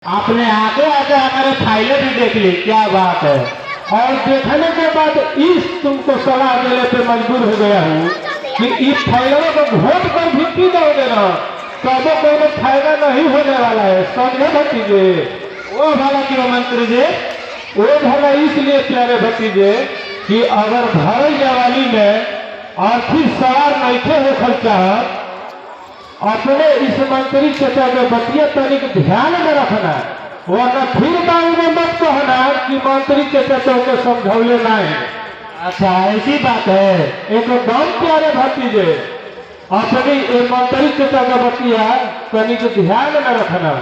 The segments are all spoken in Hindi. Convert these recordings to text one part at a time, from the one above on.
आपने आगे आगे हमारे फाइलें भी देख ली, क्या बात है। और देखने के बाद इस तुमको सलाह देने पे मजबूर हो गया हूँ कि इस फाइलों को वोट कर भी पी दोगे ना, तब कोई फायदा नहीं होने वाला है, समझे भतीजे। वो भला क्यों मंत्री जी? वो भला इसलिए प्यारे भतीजे कि अगर भर जवानी में आर्थिक सवार नहीं हो खर्चा, अपने इस मंत्री चचा के बतिया तनिक ध्यान में रखना, वरना फिर बारे में मत कहना कि मंत्री चचा तो के समझौले ना है। अच्छा ऐसी बात है। एकदम प्यारे भतीजे, अपनी मंत्री चचा का बतिया तनिक ध्यान में रखना।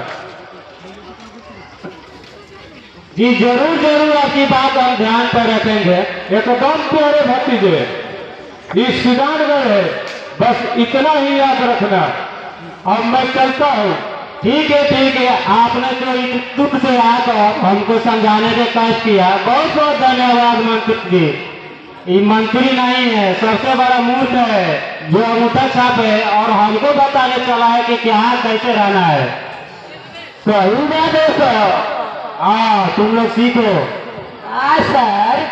जी जरूर जरूर, आपकी बात हम ध्यान पर रखेंगे। एकदम प्यारे भतीजे, इस सुजानगढ़ है, बस इतना ही याद रखना। अब मैं चलता हूँ। ठीक है, आपने जो इस दुख से आकर हमको समझाने के कष्ट किया, बहुत बहुत धन्यवाद मंत्री जी। ये मंत्री नहीं है, सबसे बड़ा मूर्ख है जो अंगूठा छाप है और हमको बताने चला है कि क्या कैसे रहना है। सही बात है सर। हाँ तुम लोग सीखो। हाँ sir.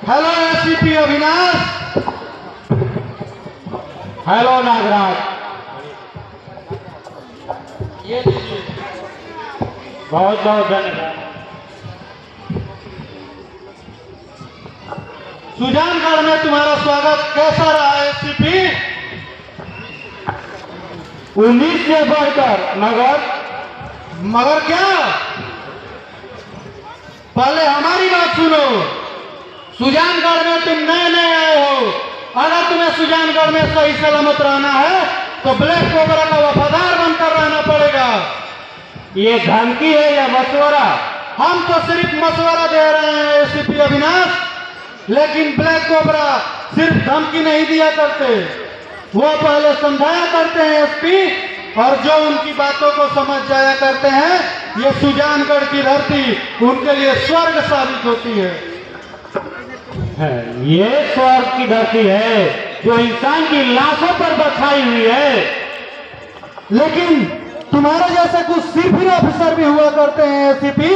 Hello SP Avinash. Hello Nagaraj. ये बहुत बहुत धन्यवाद। सुजानगढ़ में तुम्हारा स्वागत कैसा रहा एसपी? उम्मीद से बढ़कर, मगर क्या? पहले हमारी बात सुनो। सुजानगढ़ में तुम नए नए आए हो, अगर तुम्हें सुजानगढ़ में सही सलामत रहना है तो ब्लैक कोबरा का वफादार बनकर रहना पड़ेगा। ये धमकी है या मशवरा? हम तो सिर्फ मशवरा दे रहे हैं एसपी अविनाश, लेकिन ब्लैक कोबरा सिर्फ धमकी नहीं दिया करते, वो पहले समझाया करते हैं एसपी, और जो उनकी बातों को समझ जाया करते हैं, ये सुजानगढ़ की धरती उनके लिए स्वर्ग साबित होती है। ये स्वर्ग की धरती है जो इंसान की लाशों पर बछाई हुई है। लेकिन तुम्हारे जैसे कुछ सिर्फ ऑफिसर भी हुआ करते हैं एसीपी,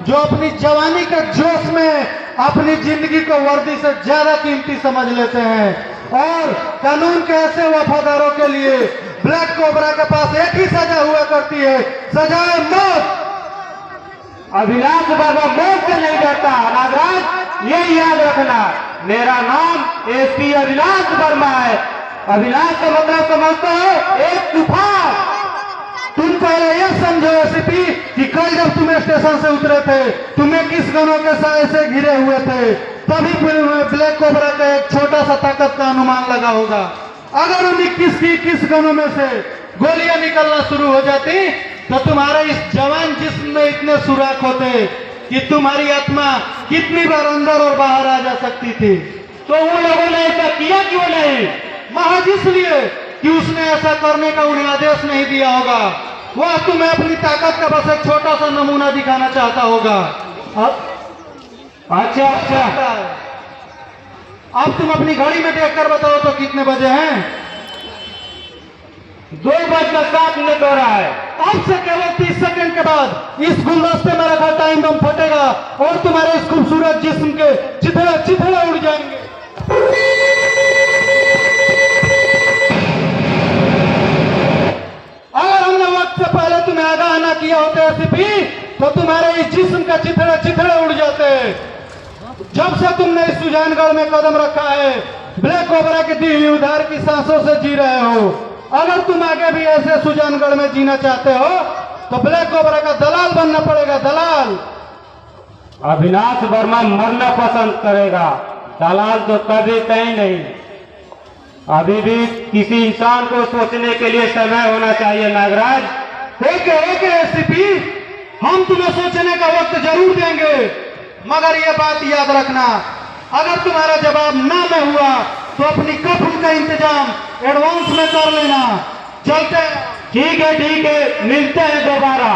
जो अपनी जवानी के जोश में अपनी जिंदगी को वर्दी से ज्यादा कीमती समझ लेते हैं, और कानून के ऐसे वफादारों के लिए ब्लैक कोबरा के पास एक ही सजा हुआ करती है, सजाए मौत। अविनाश बाबा मौत से नहीं डरता नागराज, ये याद रखना। मेरा नाम एसपी अविनाश वर्मा है। अविनाश का मतलब समझते हो? एक तूफान। तुम पहले यह समझो एसीपी कि कल जब तुम स्टेशन से उतरे थे, तुम्हें किस गनों के साय से घिरे हुए थे, तभी ब्लैक कोबरा का एक छोटा सा ताकत का अनुमान लगा होगा। अगर उन 21 गनों में से गोलियां निकलना शुरू हो जाती तो तुम्हारे इस जवान जिस्म में इतने सुराख होते कि तुम्हारी आत्मा कितनी बार अंदर और बाहर आ जा सकती थी। तो उन लोगों ने ऐसा किया क्यों नहीं? महज इसलिए कि उसने ऐसा करने का उन्हें आदेश नहीं दिया होगा। वह तुम्हें अपनी ताकत का बस एक छोटा सा नमूना दिखाना चाहता होगा। अच्छा। अब तुम अपनी घड़ी में देखकर बताओ तो कितने बजे हैं? 2:07 हो रहा है। अब से केवल 30 सेकंड के बाद इस गुलदस्ते में रखा टाइम बम फटेगा और तुम्हारे इस खूबसूरत जिस्म के चिथड़े उड़ जाएंगे। अगर हमने वक्त से पहले तुम्हें आगाह न किया होता एसपी, तो तुम्हारे इस जिस्म के चिथड़े उड़ जाते। जब से तुमने इस सुजानगढ़ में कदम रखा है, ब्लैक कोबरा की दी हुई उधार की सांसों से जी रहे हो। अगर तुम आगे भी ऐसे सुजानगढ़ में जीना चाहते हो तो ब्लैक कोबरा का दलाल बनना पड़ेगा, दलाल। अविनाश वर्मा मरना पसंद करेगा, दलाल तो कभी कहीं नहीं। अभी भी किसी इंसान को सोचने के लिए समय होना चाहिए नागराज। ओके एसपी, हम तुम्हें सोचने का वक्त जरूर देंगे, मगर ये बात याद रखना, अगर तुम्हारा जवाब ना में हुआ तो अपनी कफन का इंतजाम एडवांस में कर लेना। चलते हैं। ठीक है, मिलते हैं दोबारा।